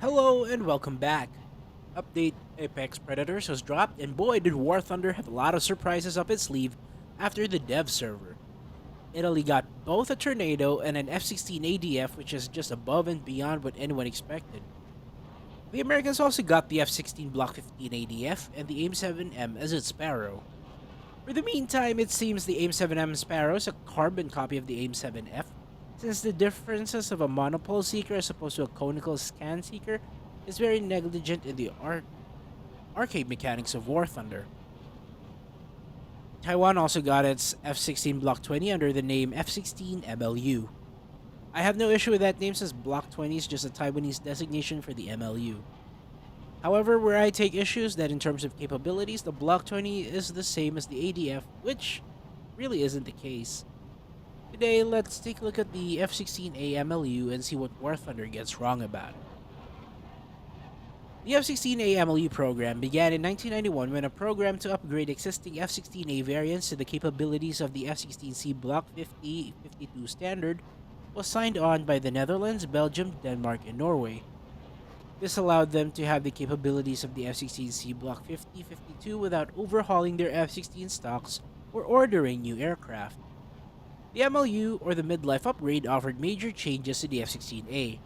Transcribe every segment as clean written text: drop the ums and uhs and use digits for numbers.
Hello and welcome back. Update: Apex Predators has dropped, and boy did War Thunder have a lot of surprises up its sleeve after the dev server. Italy got both a Tornado and an F-16 ADF, which is just above and beyond what anyone expected. The Americans also got the F-16 Block 15 ADF and the AIM-7M as its Sparrow. For the meantime, it seems the AIM-7M Sparrow is a carbon copy of the AIM-7F, since the differences of a monopole seeker as opposed to a conical scan seeker is very negligent in the arcade mechanics of War Thunder. Taiwan also got its F-16 Block 20 under the name F-16 MLU. I have no issue with that name since Block 20 is just a Taiwanese designation for the MLU. However, where I take issue is that in terms of capabilities, the Block 20 is the same as the ADF, which really isn't the case. Today, let's take a look at the F-16A MLU and see what War Thunder gets wrong about it. The F-16A MLU program began in 1991 when a program to upgrade existing F-16A variants to the capabilities of the F-16C Block 50-52 standard was signed on by the Netherlands, Belgium, Denmark, and Norway. This allowed them to have the capabilities of the F-16C Block 50-52 without overhauling their F-16 stocks or ordering new aircraft. The MLU, or the midlife upgrade, offered major changes to the F-16A.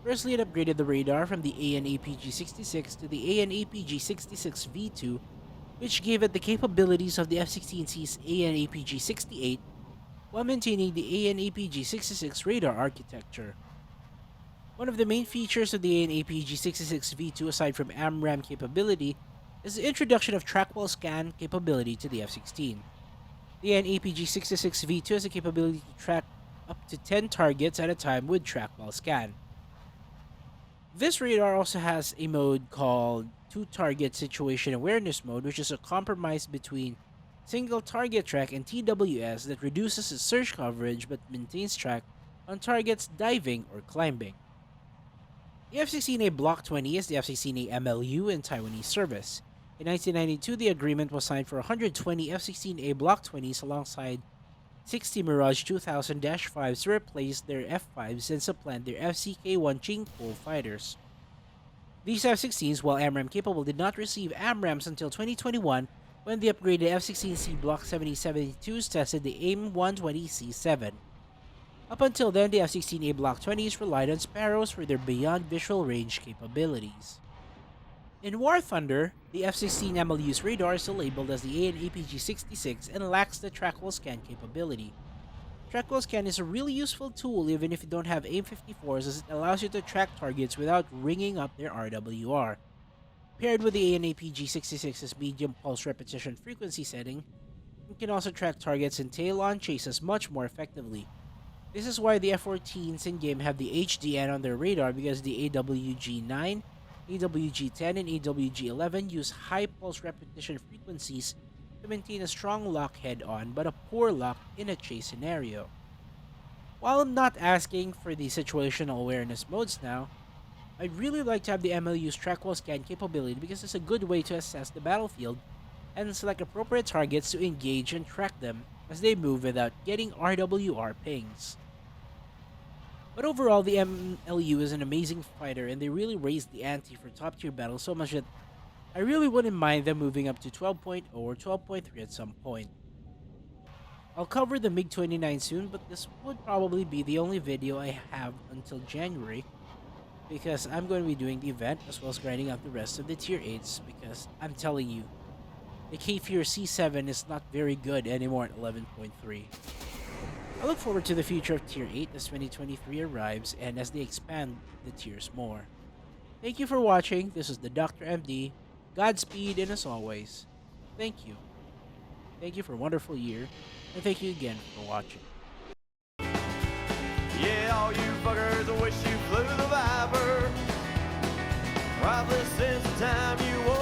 Firstly, it upgraded the radar from the AN/APG-66 to the AN/APG-66V2, which gave it the capabilities of the F-16C's AN/APG-68 while maintaining the AN/APG-66 radar architecture. One of the main features of the AN/APG-66V2 aside from AMRAAM capability is the introduction of trackwell scan capability to the F-16. The AN/APG-66V2 has the capability to track up to 10 targets at a time with trackwell scan. This radar also has a mode called Two Target Situation Awareness Mode, which is a compromise between single target track and TWS that reduces its search coverage but maintains track on targets diving or climbing. The F-16A Block 20 is the F-16A MLU in Taiwanese service. In 1992, the agreement was signed for 120 F-16A Block 20s alongside 60 Mirage 2000-5s to replace their F-5s and supplant their FCK-1 Chingpo fighters. These F-16s, while AMRAAM capable, did not receive AMRAAMs until 2021 when the upgraded F-16C Block 7072s tested the AIM-120C7. Up until then, the F-16A Block 20s relied on Sparrows for their beyond visual range capabilities. In War Thunder, the F-16 MLU's radar is still labeled as the AN/APG-66 and lacks the trackwell scan capability. Trackwell scan is a really useful tool even if you don't have AIM-54s, as it allows you to track targets without ringing up their RWR. Paired with the AN/APG-66's medium pulse repetition frequency setting, it can also track targets in tail-on chases much more effectively. This is why the F-14s in-game have the HDN on their radar, because the AWG-9, AWG-10, and AWG-11 use high pulse repetition frequencies to maintain a strong lock head-on but a poor lock in a chase scenario. While I'm not asking for the situational awareness modes now, I'd really like to have the MLU's trackwell scan capability because it's a good way to assess the battlefield and select appropriate targets to engage and track them as they move without getting RWR pings. But overall, the MLU is an amazing fighter, and they really raised the ante for top tier battles so much that I really wouldn't mind them moving up to 12.0 or 12.3 at some point. I'll cover the MiG-29 soon, but this would probably be the only video I have until January, because I'm going to be doing the event as well as grinding out the rest of the tier 8s, because I'm telling you, the K-Fear C7 is not very good anymore at 11.3. I look forward to the future of Tier 8 as 2023 arrives and as they expand the tiers more. Thank you for watching. This is the Dr. MD. Godspeed, and as always, thank you. Thank you for a wonderful year, and thank you again for watching. Yeah, all you fuckers wish you flew the Viper. Probably since the time you were